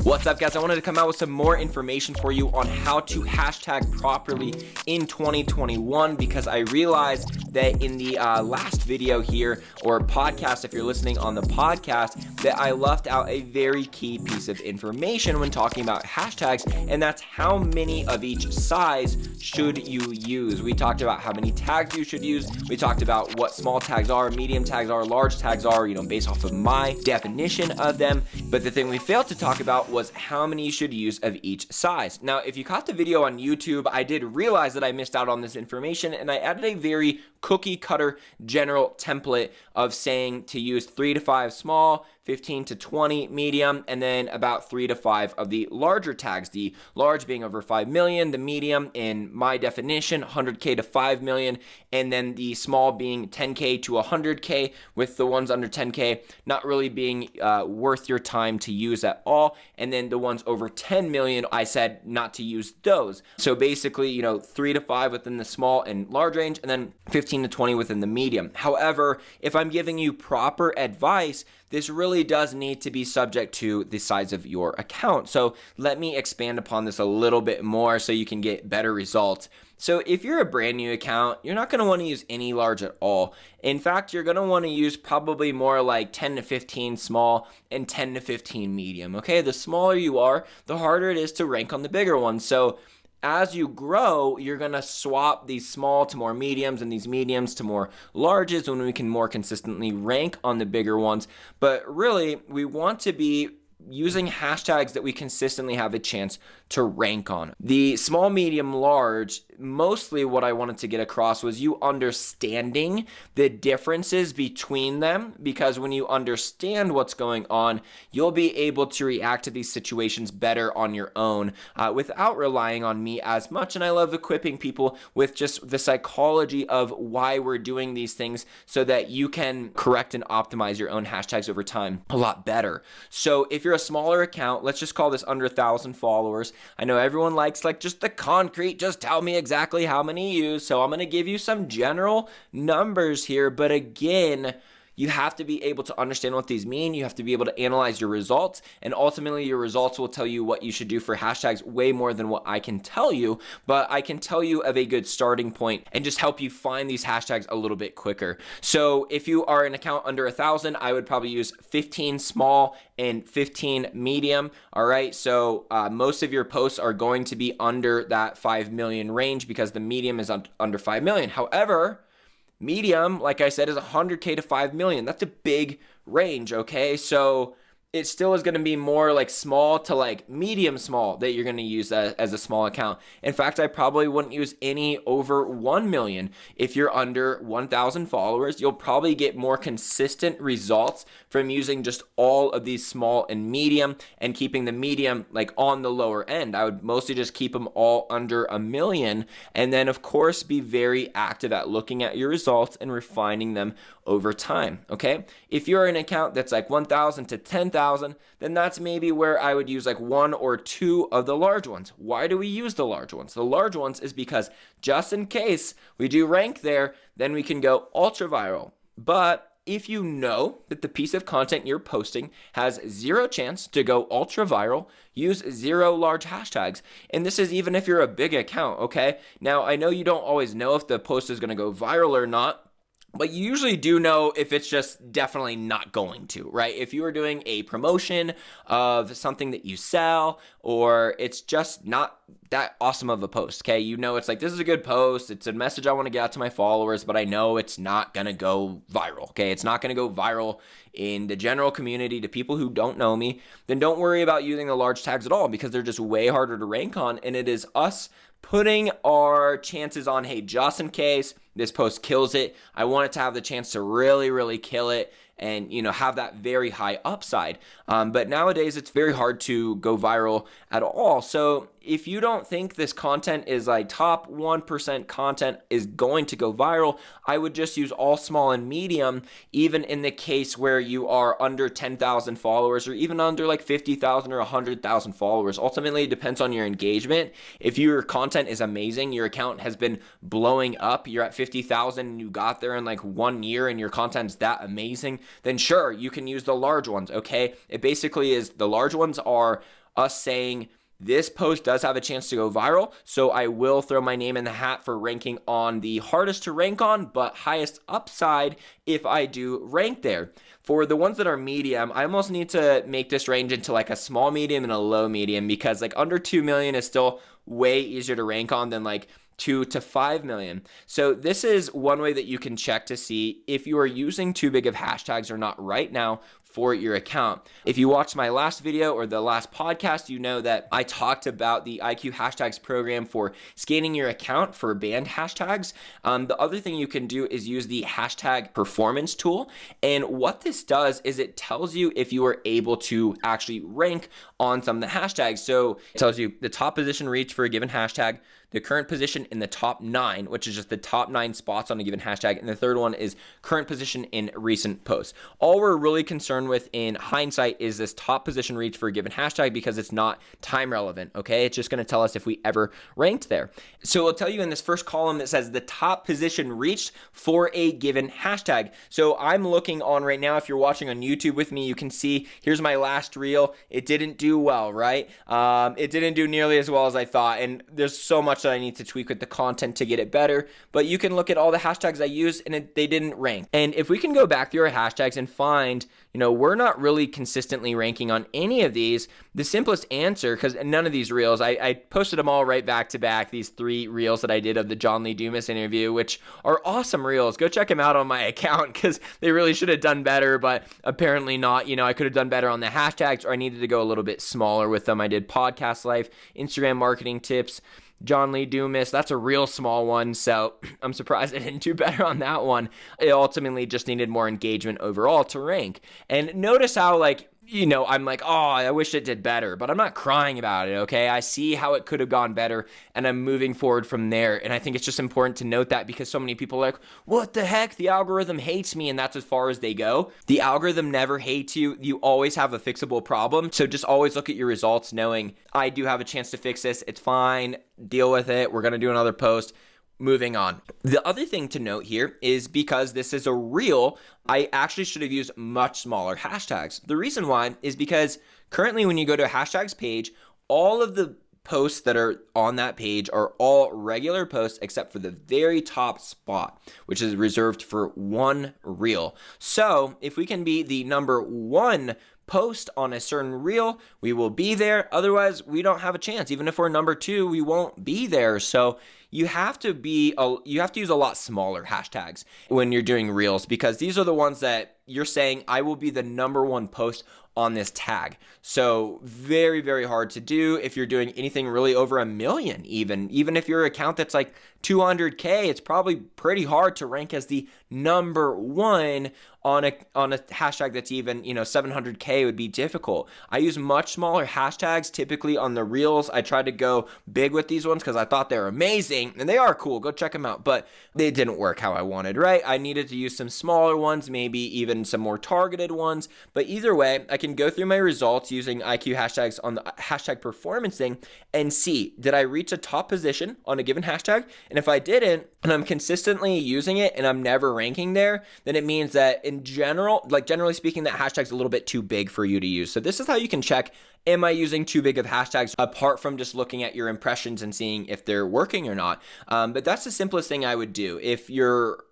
What's up, guys? I wanted to come out with some more information for you on how to hashtag properly in 2021 because I realized that in the last video here, or podcast if you're listening on the podcast, that I left out a very key piece of information when talking about hashtags, and that's how many of each size should you use. We talked about how many tags you should use. We talked about what small tags are, medium tags are, large tags are, based off of my definition of them. But the thing we failed to talk about was how many you should use of each size. Now, if you caught the video on YouTube, I did realize that I missed out on this information, and I added a very cookie cutter general template of saying to use 3 to 5 small, 15 to 20 medium, and then about 3 to 5 of the larger tags, the large being over 5 million, the medium in my definition 100k to 5 million, and then the small being 10k to 100k, with the ones under 10k not really being worth your time to use at all. And then the ones over 10 million, I said not to use those. So basically, 3 to 5 within the small and large range, and then 15 to 20 within the medium. However, if I'm giving you proper advice, this really does need to be subject to the size of your account. So let me expand upon this a little bit more so you can get better results. So if you're a brand new account, you're not going to want to use any large at all. In fact, you're going to want to use probably more like 10 to 15 small and 10 to 15 medium. Okay, the smaller you are, the harder it is to rank on the bigger ones. So as you grow, you're going to swap these small to more mediums and these mediums to more larges when we can more consistently rank on the bigger ones. But really, we want to be using hashtags that we consistently have a chance to rank on. The small, medium, large, mostly what I wanted to get across was you understanding the differences between them, because when you understand what's going on, you'll be able to react to these situations better on your own without relying on me as much. And I love equipping people with just the psychology of why we're doing these things so that you can correct and optimize your own hashtags over time a lot better. So if you're a smaller account, let's just call this under 1,000 followers. I know everyone likes just the concrete, just tell me exactly how many you use. So I'm going to give you some general numbers here, but again, you have to be able to understand what these mean. You have to be able to analyze your results, and ultimately your results will tell you what you should do for hashtags way more than what I can tell you, but I can tell you of a good starting point and just help you find these hashtags a little bit quicker. So if you are an account under 1,000, I would probably use 15 small and 15 medium. All right, so most of your posts are going to be under that 5 million range because the medium is under 5 million. However, medium, like I said, is 100k to 5 million. That's a big range, okay? So it still is going to be more like small to medium small that you're going to use as a small account. In fact, I probably wouldn't use any over 1 million. If you're under 1,000 followers, you'll probably get more consistent results from using just all of these small and medium and keeping the medium on the lower end. I would mostly just keep them all under 1 million, and then of course be very active at looking at your results and refining them over time, okay? If you're an account that's 1,000 to 10,000, then that's maybe where I would use 1 or 2 of the large ones. Why do we use the large ones? The large ones is because just in case we do rank there, then we can go ultra viral. But if you know that the piece of content you're posting has 0 chance to go ultra viral, use 0 large hashtags. And this is even if you're a big account, okay? Now, I know you don't always know if the post is going to go viral or not, but you usually do know if it's just definitely not going to, right? If you are doing a promotion of something that you sell, or it's just not that awesome of a post, okay? It's this is a good post. It's a message I want to get out to my followers, but I know it's not going to go viral, okay? It's not going to go viral in the general community to people who don't know me. Then don't worry about using the large tags at all, because they're just way harder to rank on, and it is us putting our chances on, hey, just in case this post kills it, I want it to have the chance to really, really kill it and, have that very high upside. But nowadays, it's very hard to go viral at all. So if you don't think this content is top 1% content is going to go viral, I would just use all small and medium, even in the case where you are under 10,000 followers or even under 50,000 or 100,000 followers. Ultimately, it depends on your engagement. If your content is amazing, your account has been blowing up, you're at 50,000 and you got there in 1 year and your content's that amazing, then sure, you can use the large ones, okay? It basically is the large ones are us saying, this post does have a chance to go viral, so I will throw my name in the hat for ranking on the hardest to rank on, but highest upside if I do rank there. For the ones that are medium, I almost need to make this range into like a small medium and a low medium, because like under 2 million is still way easier to rank on than like 2 to 5 million. So this is one way that you can check to see if you are using too big of hashtags or not right now for your account. If you watched my last video or the last podcast, you know that I talked about the IQ Hashtags program for scanning your account for banned hashtags. The other thing you can do is use the hashtag performance tool. And what this does is it tells you if you are able to actually rank on some of the hashtags. So it tells you the top position reach for a given hashtag, the current position in the top 9, which is just the top 9 spots on a given hashtag. And the third one is current position in recent posts. All we're really concerned with in hindsight is this top position reach for a given hashtag, because it's not time relevant, okay? It's just gonna tell us if we ever ranked there. So it'll tell you in this first column that says the top position reached for a given hashtag. So I'm looking on right now, if you're watching on YouTube with me, you can see, here's my last reel. It didn't do well, right? It didn't do nearly as well as I thought. And there's so much that I need to tweak with the content to get it better, but you can look at all the hashtags I used and they didn't rank. And if we can go back through our hashtags and find, we're not really consistently ranking on any of these, the simplest answer, because none of these reels, I posted them all right back to back, these 3 reels that I did of the John Lee Dumas interview, which are awesome reels. Go check them out on my account, because they really should have done better, but apparently not. I could have done better on the hashtags, or I needed to go a little bit smaller with them. I did podcast life, Instagram marketing tips, John Lee Dumas, that's a real small one, so I'm surprised I didn't do better on that one. It ultimately just needed more engagement overall to rank. And notice how I'm like, oh, I wish it did better, but I'm not crying about it, okay? I see how it could have gone better, and I'm moving forward from there. And I think it's just important to note that, because so many people are like, what the heck? The algorithm hates me, and that's as far as they go. The algorithm never hates you. You always have a fixable problem. So just always look at your results knowing, I do have a chance to fix this. It's fine. Deal with it. We're going to do another post. Moving on. The other thing to note here is, because this is a reel, I actually should have used much smaller hashtags. The reason why is because currently when you go to a hashtags page, all of the posts that are on that page are all regular posts except for the very top spot, which is reserved for one reel. So if we can be the number 1 post on a certain reel, we will be there. Otherwise, we don't have a chance. Even if we're number 2, we won't be there. So you have to use a lot smaller hashtags when you're doing reels, because these are the ones that you're saying, I will be the number 1 post on this tag. So very, very hard to do if you're doing anything really over 1 million. Even if your account that's like 200K, it's probably pretty hard to rank as the number 1 on a hashtag that's even 700K would be difficult. I use much smaller hashtags typically on the reels. I tried to go big with these ones because I thought they're amazing, and they are cool. Go check them out, but they didn't work how I wanted, right? I needed to use some smaller ones, maybe even some more targeted ones. But either way, I can go through my results using IQ hashtags on the hashtag performance thing and see, did I reach a top position on a given hashtag? And if I didn't, and I'm consistently using it and I'm never ranking there, then it means that in general, generally speaking, that hashtag's a little bit too big for you to use. So this is how you can check, am I using too big of hashtags, apart from just looking at your impressions and seeing if they're working or not. But that's the simplest thing I would do. If your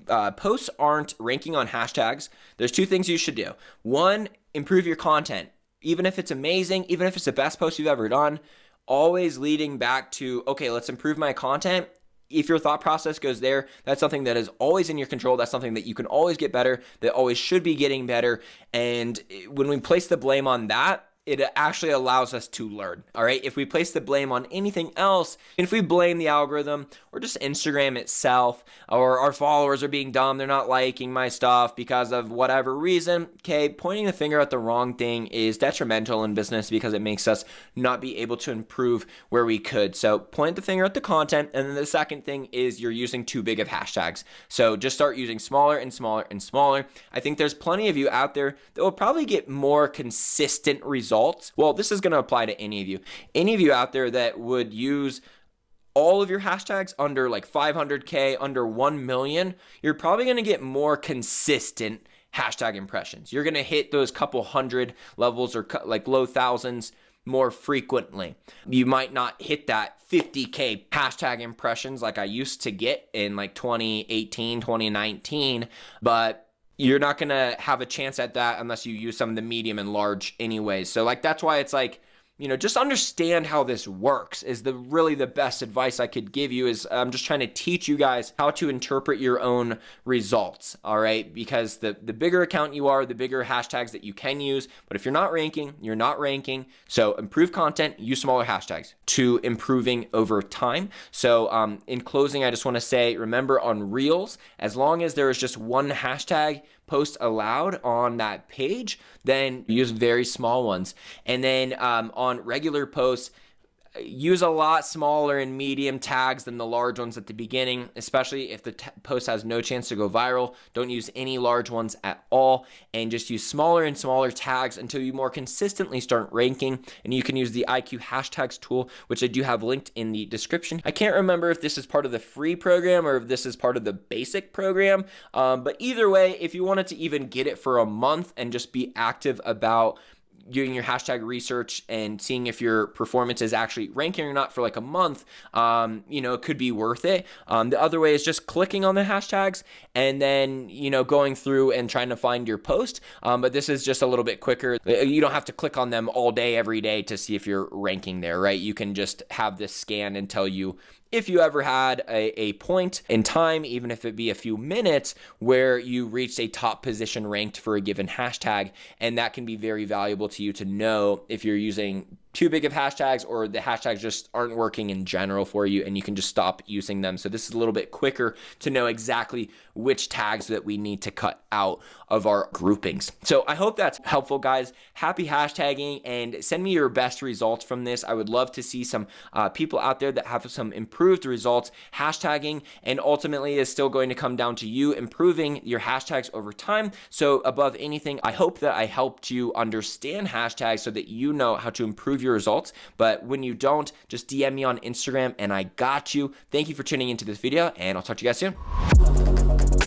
posts aren't ranking on hashtags, there's 2 things you should do. 1, improve your content. Even if it's amazing, even if it's the best post you've ever done, always leading back to, okay, let's improve my content. If your thought process goes there, that's something that is always in your control. That's something that you can always get better, that always should be getting better. And when we place the blame on that, it actually allows us to learn, all right? If we place the blame on anything else, and if we blame the algorithm or just Instagram itself, or our followers are being dumb, they're not liking my stuff because of whatever reason, okay, pointing the finger at the wrong thing is detrimental in business because it makes us not be able to improve where we could. So point the finger at the content, and then the second thing is you're using too big of hashtags. So just start using smaller and smaller and smaller. I think there's plenty of you out there that will probably get more consistent results. Well, this is going to apply to any of you out there that would use all of your hashtags under like 500K, under 1 million, you're probably going to get more consistent hashtag impressions. You're going to hit those couple hundred levels or like low thousands more frequently. You might not hit that 50K hashtag impressions like I used to get in like 2018, 2019, but you're not going to have a chance at that unless you use some of the medium and large anyways. So like, that's why it's like, just understand how this works is really the best advice I could give you. Is I'm just trying to teach you guys how to interpret your own results, all right? Because the bigger account you are, the bigger hashtags that you can use. But if you're not ranking, you're not ranking. So improve content, use smaller hashtags to improving over time. So in closing, I just want to say, remember on Reels, as long as there is just one hashtag post allowed on that page, then use very small ones. And then on regular posts, use a lot smaller and medium tags than the large ones at the beginning, especially if the post has no chance to go viral. Don't use any large ones at all, and just use smaller and smaller tags until you more consistently start ranking. And you can use the IQ hashtags tool, which I do have linked in the description. I can't remember if this is part of the free program or if this is part of the basic program, but either way, if you wanted to even get it for a month and just be active about doing your hashtag research and seeing if your performance is actually ranking or not for like a month, it could be worth it. The other way is just clicking on the hashtags and then, going through and trying to find your post. But this is just a little bit quicker. You don't have to click on them all day, every day to see if you're ranking there, right? You can just have this scan and tell you if you ever had a point in time, even if it be a few minutes, where you reached a top position ranked for a given hashtag. And that can be very valuable to you to know if you're using too big of hashtags or the hashtags just aren't working in general for you and you can just stop using them. So this is a little bit quicker to know exactly which tags that we need to cut out of our groupings. So I hope that's helpful, guys. Happy hashtagging, and send me your best results from this. I would love to see some people out there that have some improved results hashtagging, and ultimately is still going to come down to you improving your hashtags over time. So above anything, I hope that I helped you understand hashtags so that you know how to improve your results. But when you don't, just DM me on Instagram and I got you. Thank you for tuning into this video, and I'll talk to you guys soon.